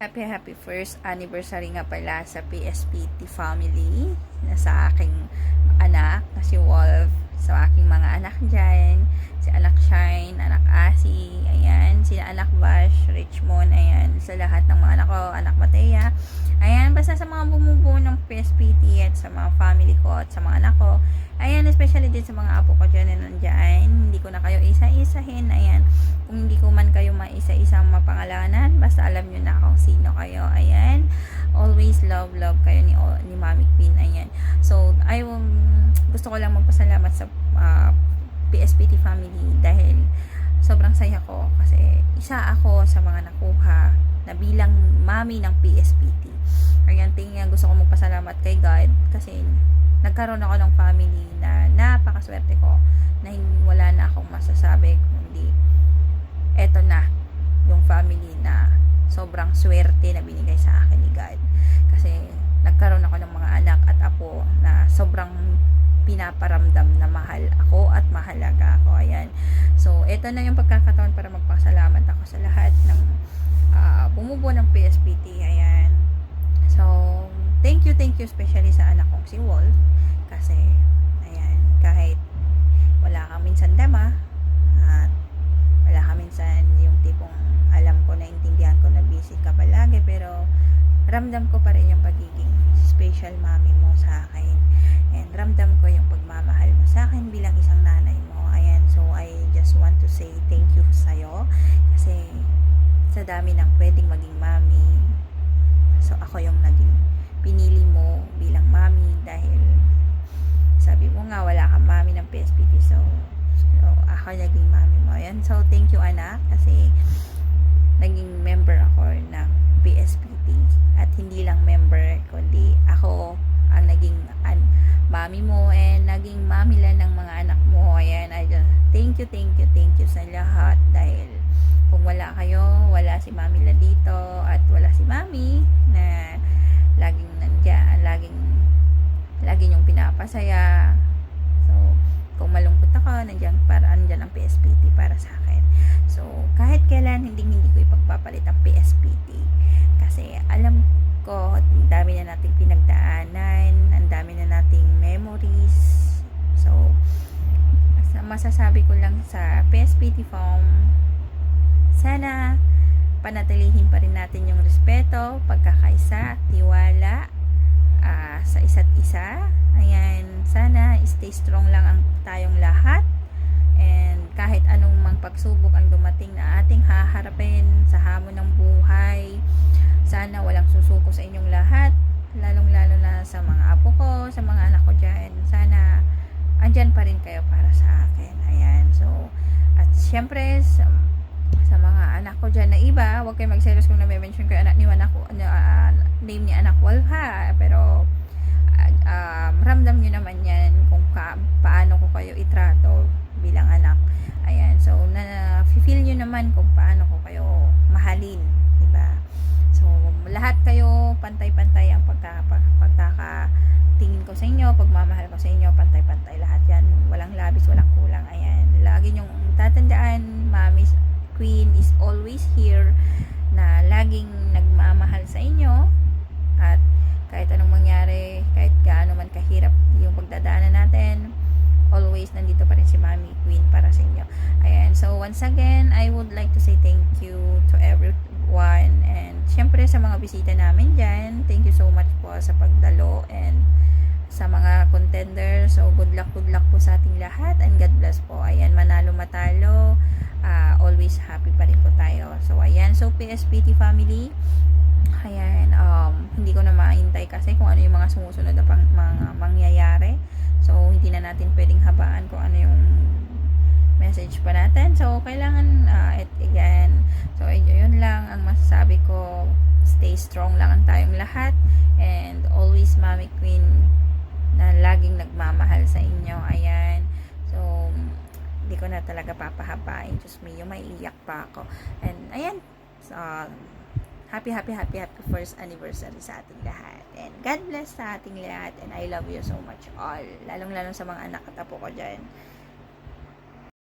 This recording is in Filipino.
Happy first anniversary nga pala sa PSPT family na sa aking anak na si Wolf, sa aking mga anak dyan, si anak Shine, anak Asi, ayan, si anak Bash, Richmond, ayan, sa lahat ng mga anak ko, anak Matea, ayan, basta sa mga bumubuo ng PSPT at sa mga family ko at sa mga anak ko, ayan, especially din sa mga apo ko dyan na nandyan, hindi ko na kayo isa-isahin, ayan, kung hindi ko man kayo maisa-isang mapangalanan, basta alam nyo na kung sino kayo. Ayan. Always love kayo ni Mami Queen. Ayan. So, gusto ko lang magpasalamat sa PSPT family dahil sobrang saya ko kasi isa ako sa mga nakuha na bilang mami ng PSPT. Ayan, gusto ko magpasalamat kay God kasi nagkaroon ako ng family na napakaswerte ko na wala na akong masasabi kundi eto na yung family na sobrang swerte na binigay sa akin ni God kasi nagkaroon ako ng mga anak at apo na sobrang pinaparamdam na mahal ako at mahalaga ako. Ayan, so eto na yung pagkakataon para magpasalamat ako sa lahat ng bumubuo ng PSPT. Ayan, so thank you especially sa anak kong si Wolf kasi ayan, kahit wala kang minsan dama at wala ka minsan yung tipong alam ko, naintindihan ko na busy ka palagi, pero ramdam ko pa rin yung pagiging special mommy mo sa akin and ramdam ko yung pagmamahal mo sa akin bilang isang nanay mo. Ayan, so I just want to say thank you sa'yo kasi sa dami ng pwedeng maging mommy, so ako yung naging pinili mo bilang mommy dahil sabi mo nga wala kang mommy ng PSPT, so ako naging mami mo. Ayan, so thank you anak kasi naging member ako ng PSPT at hindi lang member kundi ako ang naging mami mo and naging mami lang ng mga anak mo. Ayan, I just thank you sa lahat dahil kung wala kayo, wala si mami lang dito at wala si mami na laging nandiyan, laging yung pinapasaya. So kung malungkot ako, andyan ang PSPT para sa akin. So, kahit kailan, hindi ko ipagpapalit ang PSPT. Kasi, alam ko, ang dami na nating pinagdaanan, ang dami na nating memories. So, masasabi ko lang sa PSPT Foam, sana, panatilihin pa rin natin yung respeto, pagkakaisa, tiwala, sa isa't isa. Ayan, sana stay strong lang ang tayong lahat and kahit anong mang pagsubok ang dumating na ating haharapin sa hamon ng buhay, sana walang susuko sa inyong lahat, lalong lalo na sa mga apo ko, sa mga anak ko dyan, sana andyan pa rin kayo para sa akin. Ayan, so at syempre sa mga anak ko dyan na iba, huwag kayo magselos kung na-mention ko yung anak ni anak ko, name ni anak Wolf ha, pero ramdam nyo naman yan kung paano ko kayo itrato bilang anak. Ayan, so feel nyo naman kung paano ko kayo mahalin, diba? So lahat kayo pantay-pantay ang pagkakatingin ko sa inyo, pagmamahal ko sa inyo, pantay-pantay lahat yan, walang labis, walang kulang. Ayan, lagi nyong tatandaan, Mami Queen is always here na laging nagmamahal sa inyo at kahit anong mangyari, kahit gaano man kahirap yung pagdadaanan natin, always nandito pa rin si Mami Queen para sa inyo. Ayan, so once again, I would like to say thank you to everyone and syempre sa mga bisita namin dyan, thank you so much po sa pagdalo and sa mga contenders. So good luck po sa ating lahat and God bless po. Ayan, manalo matalo, always happy pa rin po tayo. So ayan, so PSPT family, ayan, hindi ko na mahintay kasi kung ano yung mga sumusunod na mga mangyayari. So, hindi na natin pwedeng habaan kung ano yung message pa natin. So, kailangan, again, so, yun lang ang masasabi ko. Stay strong lang ang tayong lahat. And always, Mami Queen, na laging nagmamahal sa inyo. Ayan. So, hindi ko na talaga papahabain. Diyos me, yung maiiyak pa ako. And, ayan. So, happy first anniversary sa ating lahat. And God bless sa ating lahat. And I love you so much all. Lalong sa mga anak at apo ko dyan.